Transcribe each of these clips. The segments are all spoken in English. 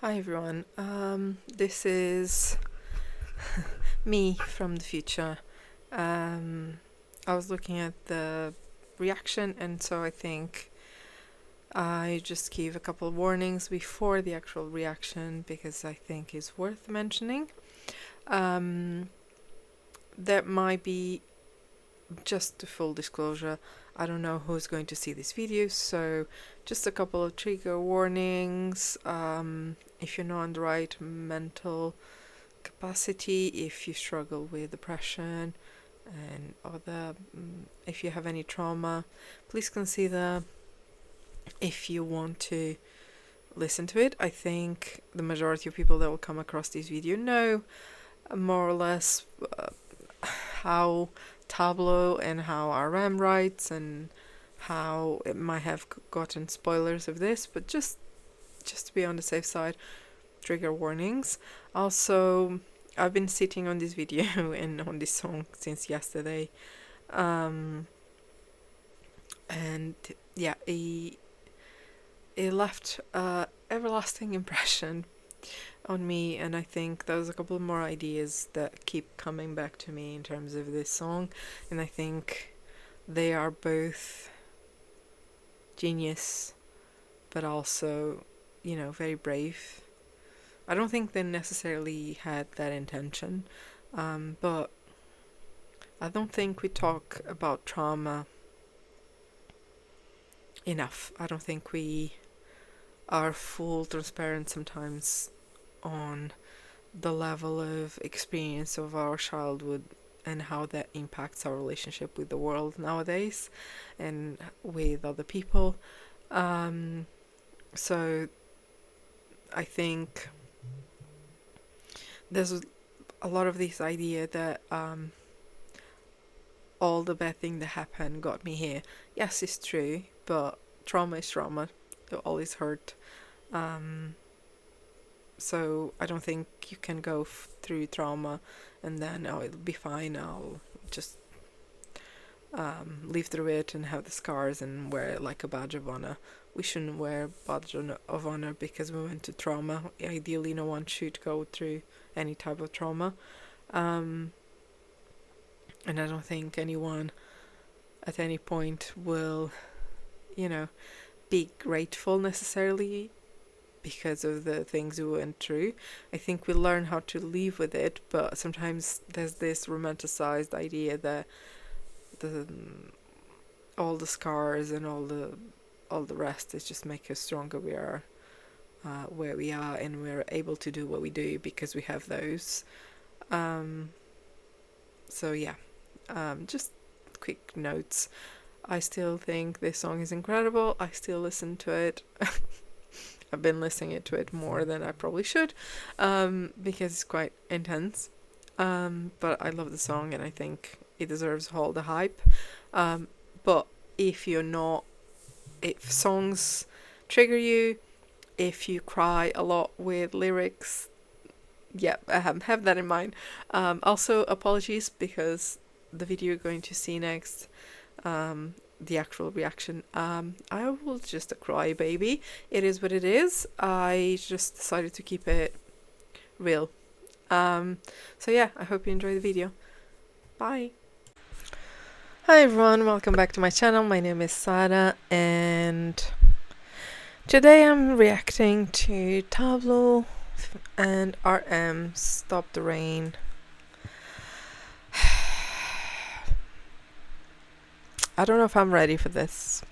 Hi everyone, this is me from the future. I was looking at the reaction, and so I think I just give a couple of warnings before the actual reaction because I think it's worth mentioning. That might be, just to full disclosure, I don't know who's going to see this video, so just a couple of trigger warnings. If you're not on the right mental capacity, if you struggle with depression and other, if you have any trauma, please consider if you want to listen to it. I think the majority of people that will come across this video know more or less how TABLO and how RM writes and how it might have gotten spoilers of this, but just to be on the safe side, trigger warnings. Also, I've been sitting on this video and on this song since yesterday, and yeah, it left a everlasting impression on me, and I think there's a couple more ideas that keep coming back to me in terms of this song, and I think they are both genius but also, very brave. I don't think they necessarily had that intention, but I don't think we talk about trauma enough. I don't think we are full transparent sometimes on the level of experience of our childhood and how that impacts our relationship with the world nowadays and with other people. So I think there's a lot of this idea that all the bad thing that happened got me here. Yes, it's true, but trauma is trauma. It always hurt. So I don't think you can go through trauma and then, oh, it'll be fine, I'll just live through it and have the scars and wear it like a badge of honor. We shouldn't wear a badge of honor because we went to trauma. Ideally, no one should go through any type of trauma. And I don't think anyone at any point will, be grateful necessarily because of the things we went through. I think we learn how to live with it, but sometimes there's this romanticized idea that all the scars and all the rest is just make us stronger. We are where we are, and we're able to do what we do because we have those. So yeah, just quick notes. I still think this song is incredible. I still listen to it. I've been listening to it more than I probably should, because it's quite intense. But I love the song, and I think it deserves all the hype. But if songs trigger you, if you cry a lot with lyrics, yeah, have that in mind. Also, apologies because the video you're going to see next, the actual reaction, I will just a cry baby. It is what it is. I just decided to keep it real. So yeah, I hope you enjoy the video. Bye. Hi everyone, welcome back to my channel. My name is Sarah, and today I'm reacting to TABLO and RM Stop the Rain. I don't know if I'm ready for this.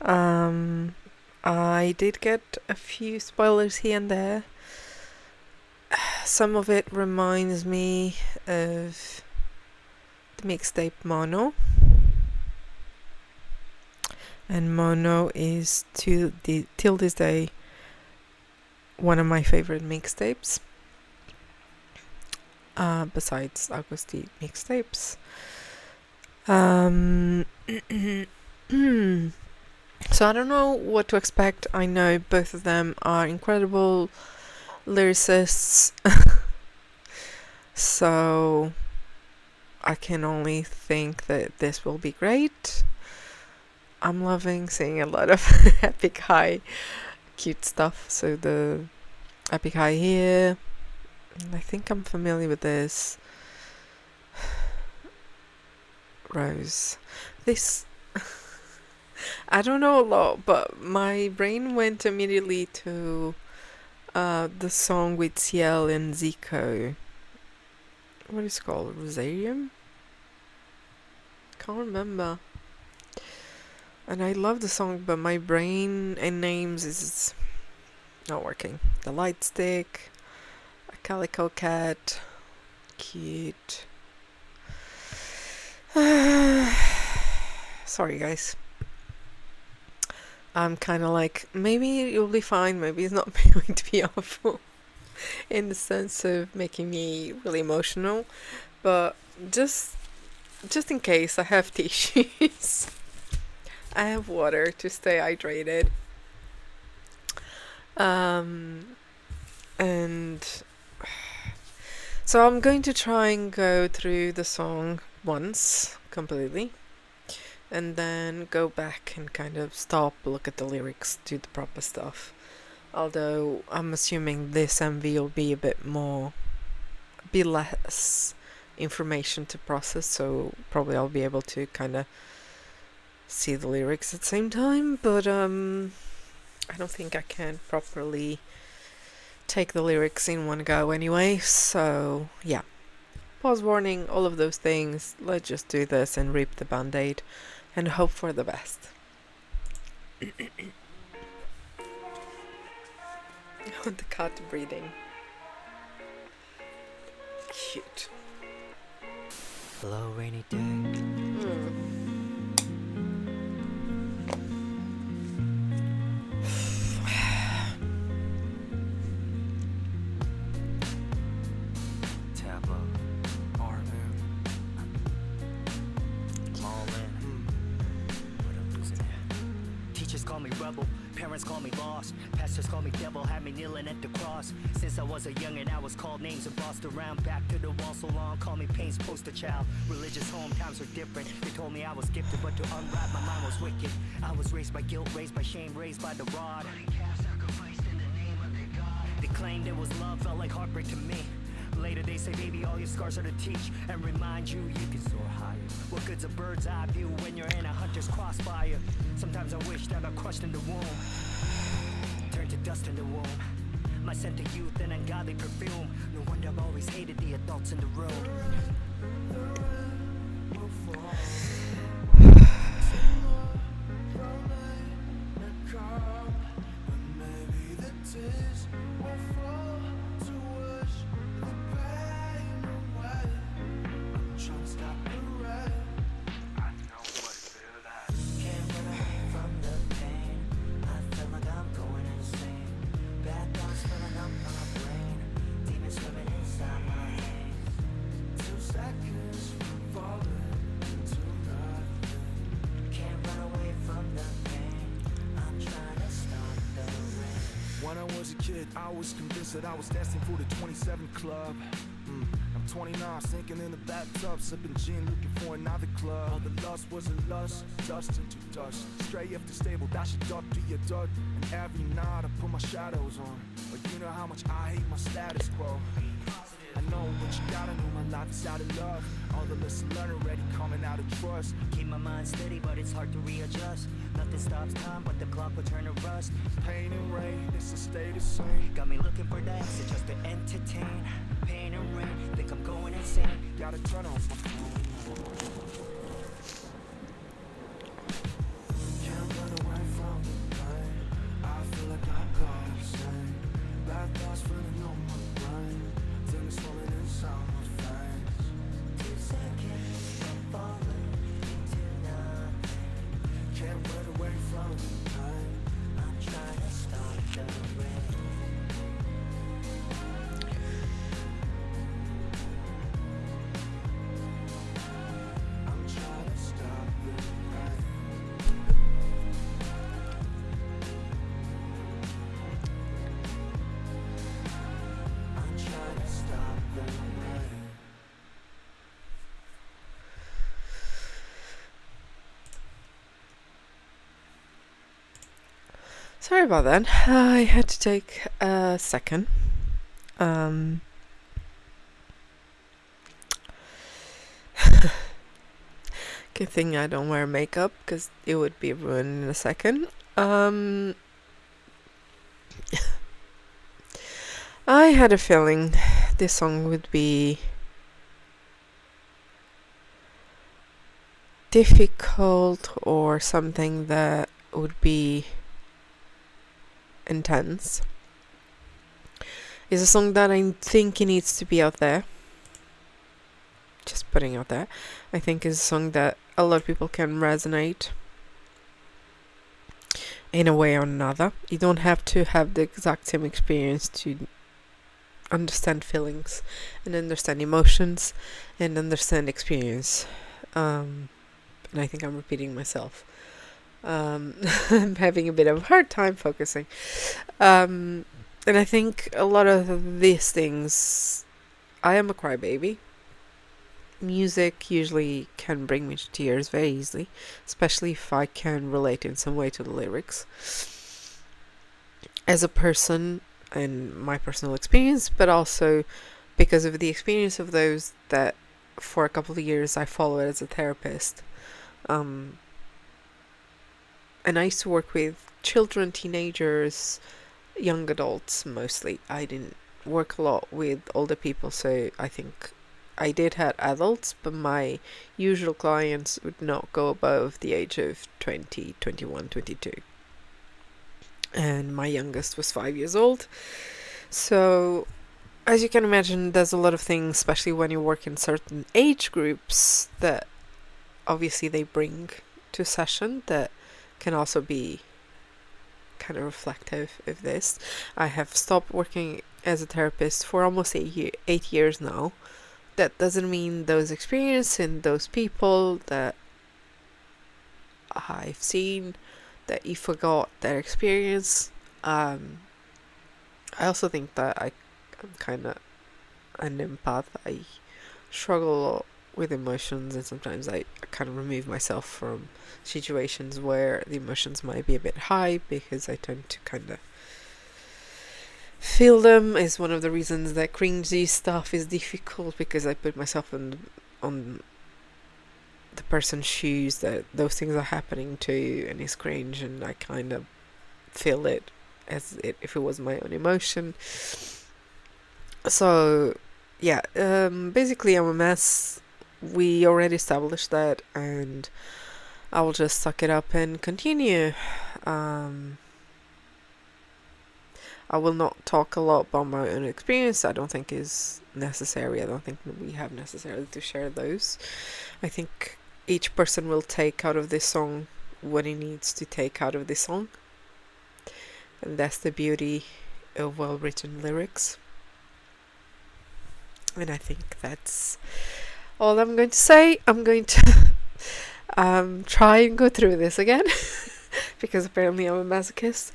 I did get a few spoilers here and there. Some of it reminds me of the mixtape Mono. And Mono is till this day one of my favorite mixtapes. Besides Augustine mixtapes. So I don't know what to expect. I know both of them are incredible lyricists. So I can only think that this will be great. I'm loving seeing a lot of epic high cute stuff. So the Epic High here. I think I'm familiar with this. Rose. This... I don't know a lot, but my brain went immediately to the song with Ciel and Zico. What is it called? Rosarium? Can't remember. And I love the song, but my brain and names is not working. The Light Stick, a Calico Cat, cute. Sorry guys. I'm kind of like, maybe you'll be fine, maybe it's not going to be awful in the sense of making me really emotional, but just in case, I have tissues. I have water to stay hydrated. And so I'm going to try and go through the song once completely, and then go back and kind of stop, look at the lyrics, do the proper stuff. Although I'm assuming this MV will be a bit less information to process, so probably I'll be able to kind of see the lyrics at the same time, but I don't think I can properly take the lyrics in one go anyway, so yeah. Pause warning, all of those things. Let's just do this and rip the band-aid and hope for the best. The cat breathing. Cute. Hello, rainy day. TABLO RM. I'm all in. But I'm losing it. Teachers call me rebel, parents call me lost, pastors call me devil, had me kneeling at the cross. Since I was a youngin', I was called names and bossed around. Back to the wall so long, call me pain's poster child. Religious home times were different. They told me I was gifted, but to unwrap my mind was wicked. I was raised by guilt, raised by shame, raised by the rod. They claimed it was love, felt like heartbreak to me. Later they say, baby, all your scars are to teach and remind you you can soar higher. What good's a bird's eye view when you're in a hunter's crossfire? Sometimes I wish that I crushed in the womb, turned to dust in the womb. My scent of youth and ungodly perfume. No wonder I've always hated the adults in the room. When I was a kid, I was convinced that I was destined for the 27 club. I'm 29, sinking in the bathtub, sipping gin, looking for another club. All the lust wasn't lust, dust into dust. Stray after stable, dash it up to your dud. And every night I put my shadows on. But you know how much I hate my status quo. I know what you gotta know, my life is out of love. All the lessons learned already coming out of trust. Keep my mind steady, but it's hard to readjust. Nothing stops time, but the clock will turn to rust. Pain and rain, it's a state of swing. Got me looking for that exit just to entertain. Pain and rain, think I'm going insane. Gotta turn off my phone. Can't run away from the pain. I feel like I'm caught insane. Bad thoughts filling on my brain. Things falling inside my face. 2 seconds, I'm falling into nothing. Can't run away from the pain. I'm trying to stop the rain. I'm Sorry about that. I had to take a second. Good thing I don't wear makeup because it would be ruined in a second. I had a feeling this song would be difficult or something that would be intense. It's a song that I think it needs to be out there. Just putting out there. I think it's a song that a lot of people can resonate in a way or another. You don't have to have the exact same experience to understand feelings and understand emotions and understand experience. And I think I'm repeating myself. I'm having a bit of a hard time focusing. And I think a lot of these things, I am a crybaby. Music usually can bring me to tears very easily, especially if I can relate in some way to the lyrics. As a person and my personal experience, but also because of the experience of those that for a couple of years I followed as a therapist. And I used to work with children, teenagers, young adults mostly. I didn't work a lot with older people, so I think I did have adults, but my usual clients would not go above the age of 20, 21, 22. And my youngest was 5 years old. So, as you can imagine, there's a lot of things, especially when you work in certain age groups, that obviously they bring to session that can also be kind of reflective of this. I have stopped working as a therapist for almost 8 years now. That doesn't mean those experiences and those people that I've seen that you forgot their experience. I also think that I'm kind of an empath. I struggle a lot with emotions, and sometimes I kind of remove myself from situations where the emotions might be a bit high because I tend to kind of feel them. Is one of the reasons that cringy stuff is difficult, because I put myself on the person's shoes that those things are happening to, and it's cringe, and I kind of feel it as if it was my own emotion. So yeah, basically I'm a mess. We already established that, and I will just suck it up and continue. I will not talk a lot about my own experience. I don't think is necessary. I don't think we have necessarily to share those. I think each person will take out of this song what he needs to take out of this song. And that's the beauty of well-written lyrics. And I think that's all I'm going to say. I'm going to try and go through this again because apparently I'm a masochist.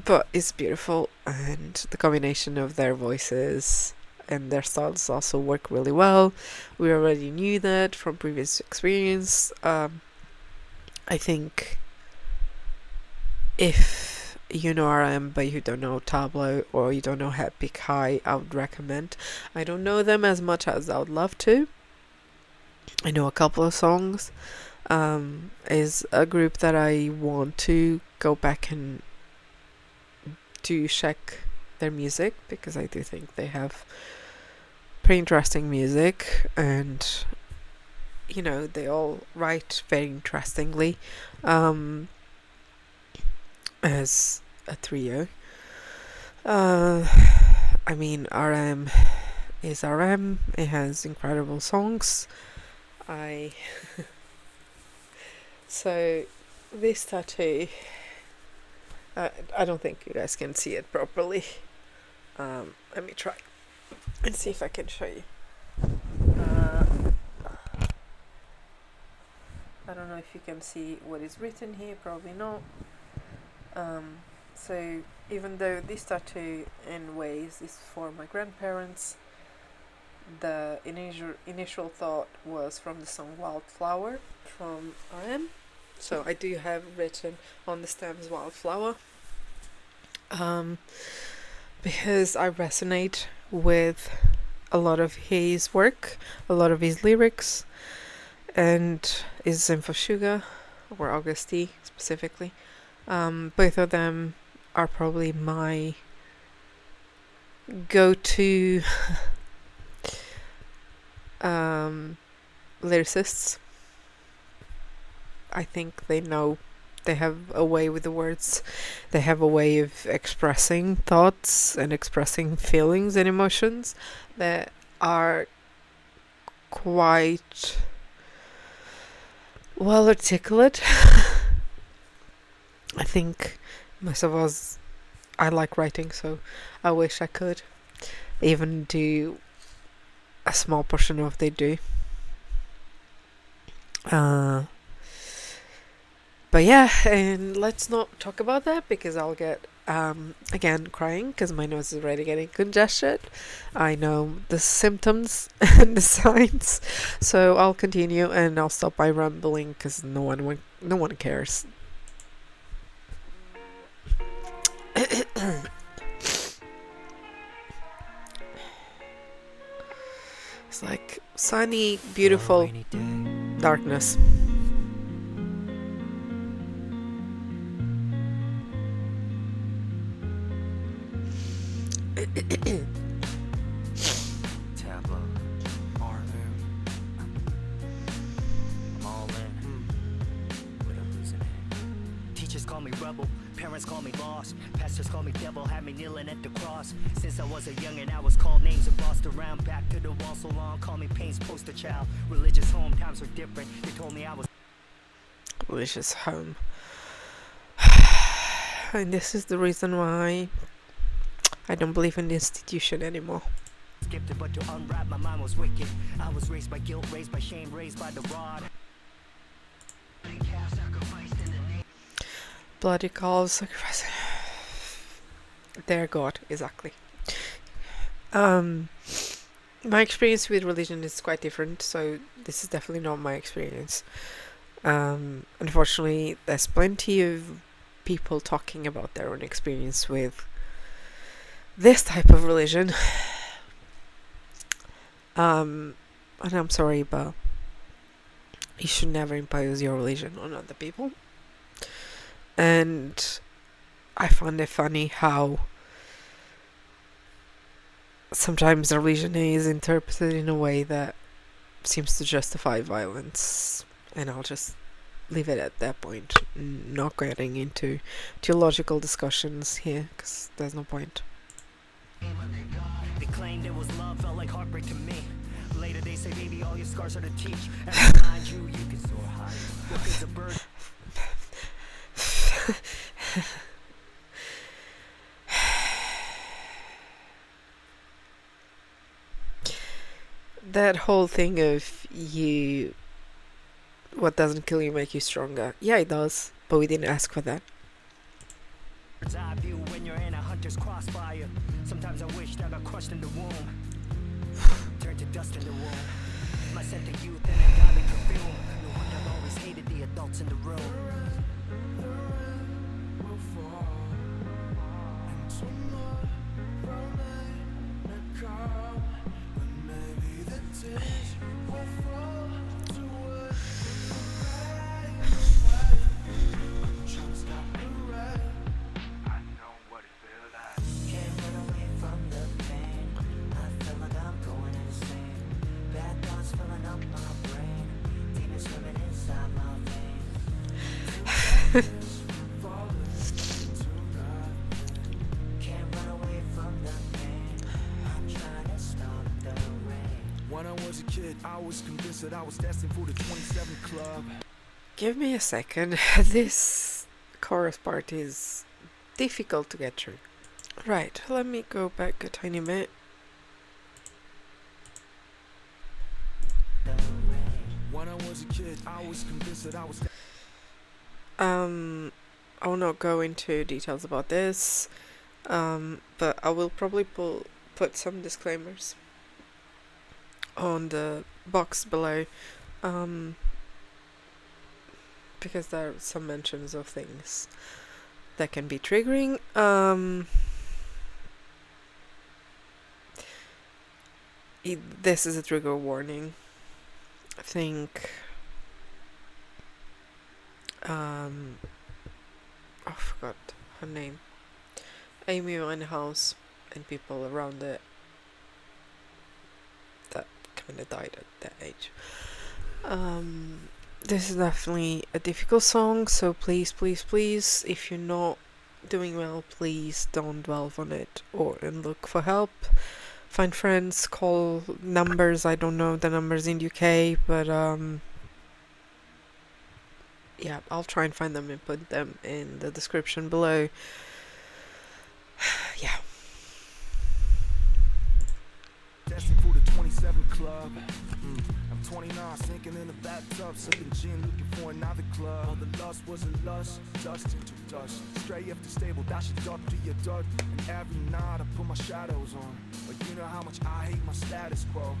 But it's beautiful, and the combination of their voices and their styles also work really well. We already knew that from previous experience. I think if you know RM but you don't know Tablo or you don't know Epic High, I would recommend. I don't know them as much as I would love to. I know a couple of songs. Is a group that I want to go back and to check their music, because I do think they have pretty interesting music, and you know, they all write very interestingly as a trio. I mean, RM is RM. It has incredible songs. So this tattoo, I don't think you guys can see it properly. Let me try and see if I can show you. I don't know if you can see what is written here, probably not. So even though this tattoo in ways is for my grandparents, the initial thought was from the song Wildflower from RM. So I do have written on the stems wildflower, because I resonate with a lot of his work, a lot of his lyrics, and his Info Sugar, or Augusty specifically. Both of them are probably my go-to lyricists. I think they have a way with the words. They have a way of expressing thoughts and expressing feelings and emotions that are quite well articulate. I think most of us, I like writing, so I wish I could even do a small portion of what they do. But yeah, and let's not talk about that because I'll get again crying because my nose is already getting congested. I know the symptoms and the signs, so I'll continue and I'll stop by rambling because no one cares. It's like sunny, beautiful darkness. TABLO RM. I'm all in. But I'm losing it. Teachers call me rebel, parents call me lost, pastors call me devil, had me kneeling at the cross. Since I was a youngin', I was called names and bossed around. Back to the wall so long, call me pain's poster child. Religious home times were different. They told me I was Religious home. And this is the reason why I don't believe in the institution anymore. gifted, but to unwrap my mind was wicked. I was raised by guilt, raised by shame, raised by the rod. Bloody calls, sacrifice. Their God, exactly. My experience with religion is quite different, so this is definitely not my experience. Unfortunately, there's plenty of people talking about their own experience with this type of religion. And I'm sorry, but you should never impose your religion on other people. And I find it funny how sometimes religion is interpreted in a way that seems to justify violence, and I'll just leave it at that point, not getting into theological discussions here because there's no point. They claimed it was love, felt like heartbreak to me. Later they say, baby, all your scars are to teach. And remind you, you can soar high. What is a bird? That whole thing of what doesn't kill you make you stronger. Yeah, it does, but we didn't ask for that. Eye view when you're in a hunter's crossfire. Sometimes I wish that I crushed in the womb. Turned to dust in the womb. My scent of youth and a godly perfume. No wonder I've always hated the adults in the room. When I was a kid, I was convinced that I was destined for the 27 club. Give me a second. This chorus part is difficult to get through. Right, let me go back a tiny bit. When I was a kid, I was convinced that I was I will not go into details about this, but I will probably put some disclaimers on the box below. because there are some mentions of things that can be triggering. This is a trigger warning. I think I forgot her name. Amy Winehouse and people around it that kind of died at that age. This is definitely a difficult song, so please, please, please, if you're not doing well, please don't delve on it and look for help. Find friends, call numbers. I don't know the numbers in UK, but yeah, I'll try and find them and put them in the description below. Yeah. Destined for the 27 club. I'm 29, sinking in the bathtub, sipping gin, looking for another club. All the lust wasn't lust, dust into dust. Stray after stable, dash it up to your dud. And every night I put my shadows on. But you know how much I hate my status quo.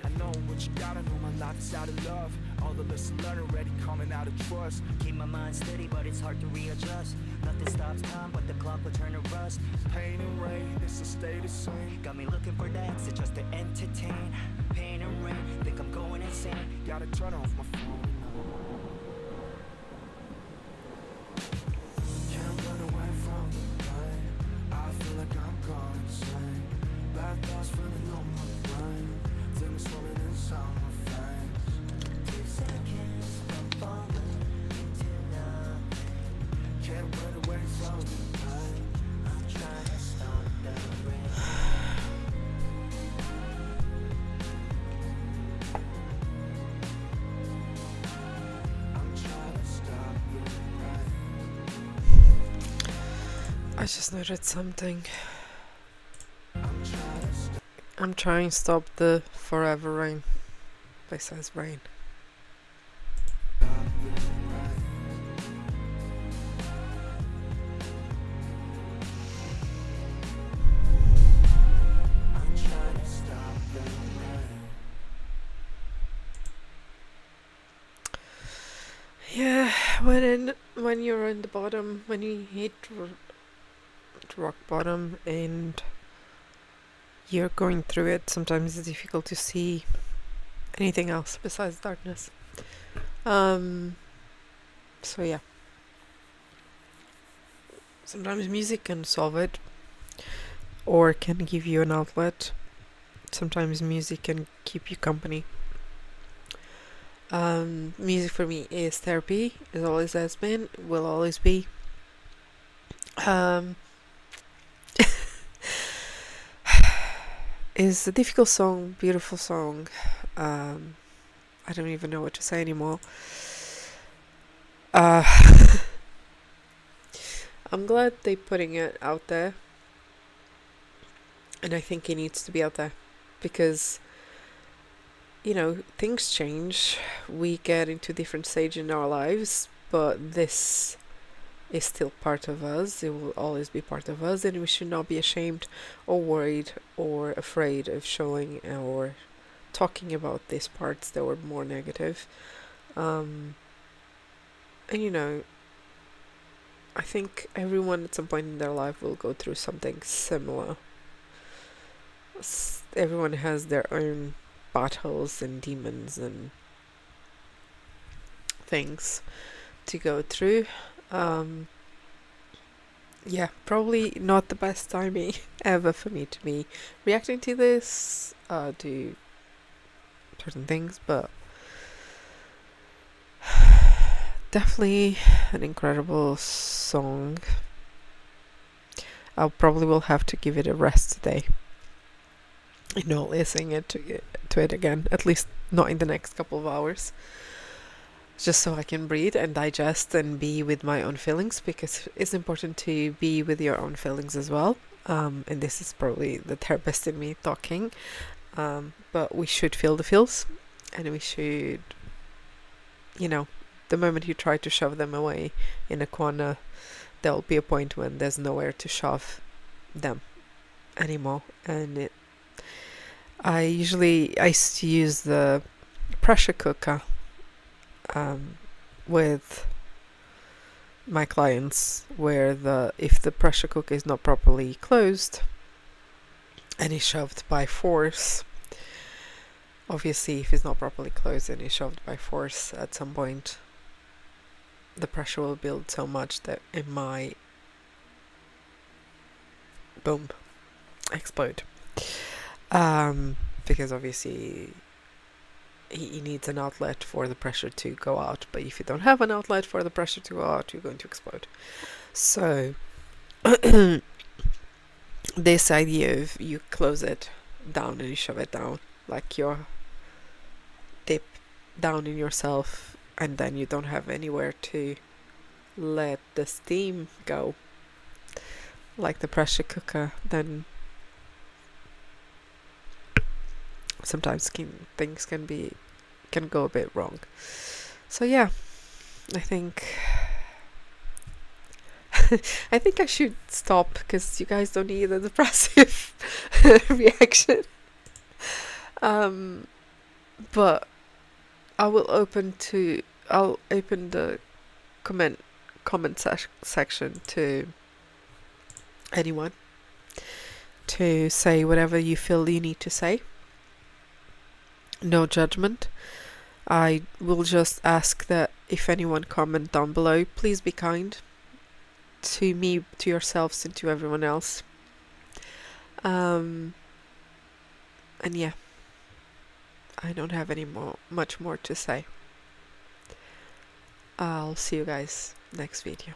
I know what you gotta know, my life is out of love. All the lessons learned already coming out of trust. Keep my mind steady, but it's hard to readjust. Nothing stops time, but the clock will turn to rust. Pain and rain, it's a stay the same. Got me looking for the exit just to entertain. Pain and rain, think I'm going insane. Gotta turn off my phone. Can't run away from the pain. I feel like I'm going insane. Bad thoughts running on my brain. Things swimming inside my veins. 2 seconds from falling into nothing. Can't run away from the pain. I'm trying to stop the rain. I'm trying to stop the rain. I just noted something. I'm trying to stop I'm trying to stop the Forever Rain by Sara'S Rain. the rain. I'm trying to stop the rain. Yeah, when you're in the bottom, when you hit rock bottom and you're going through it, sometimes it's difficult to see anything else besides darkness. So yeah, sometimes music can solve it or can give you an outlet. Sometimes music can keep you company. Music for me is therapy. It always has been, will always be. It's a difficult song, beautiful song. I don't even know what to say anymore. I'm glad they're putting it out there, and I think it needs to be out there because, you know, things change. We get into different stage in our lives, but this is still part of us. It will always be part of us, and we should not be ashamed or worried or afraid of showing or talking about these parts that were more negative. And you know, I think everyone at some point in their life will go through something similar. Everyone has their own battles and demons and things to go through. Yeah, probably not the best timing ever for me to be reacting to this, to certain things, but definitely an incredible song. I probably will have to give it a rest today and not listening to it again, at least not in the next couple of hours, just so I can breathe and digest and be with my own feelings, because it's important to be with your own feelings as well. And this is probably the therapist in me talking, but we should feel the feels, and we should, you know, the moment you try to shove them away in a corner, there'll be a point when there's nowhere to shove them anymore. And I used to use the pressure cooker with my clients where if the pressure cooker is not properly closed and is shoved by force, obviously if it's not properly closed and is shoved by force, at some point the pressure will build so much that it might, boom, explode. Because obviously he needs an outlet for the pressure to go out, but if you don't have an outlet for the pressure to go out, you're going to explode. So this idea of you close it down and you shove it down, like you're deep down in yourself, and then you don't have anywhere to let the steam go, like the pressure cooker, then sometimes things can go a bit wrong. So yeah, I think I should stop because you guys don't need a depressive reaction. But I'll open the comment section to anyone to say whatever you feel you need to say. No judgment. I will just ask that if anyone comment down below, please be kind to me, to yourselves, and to everyone else. And yeah, I don't have much more to say. I'll see you guys next video.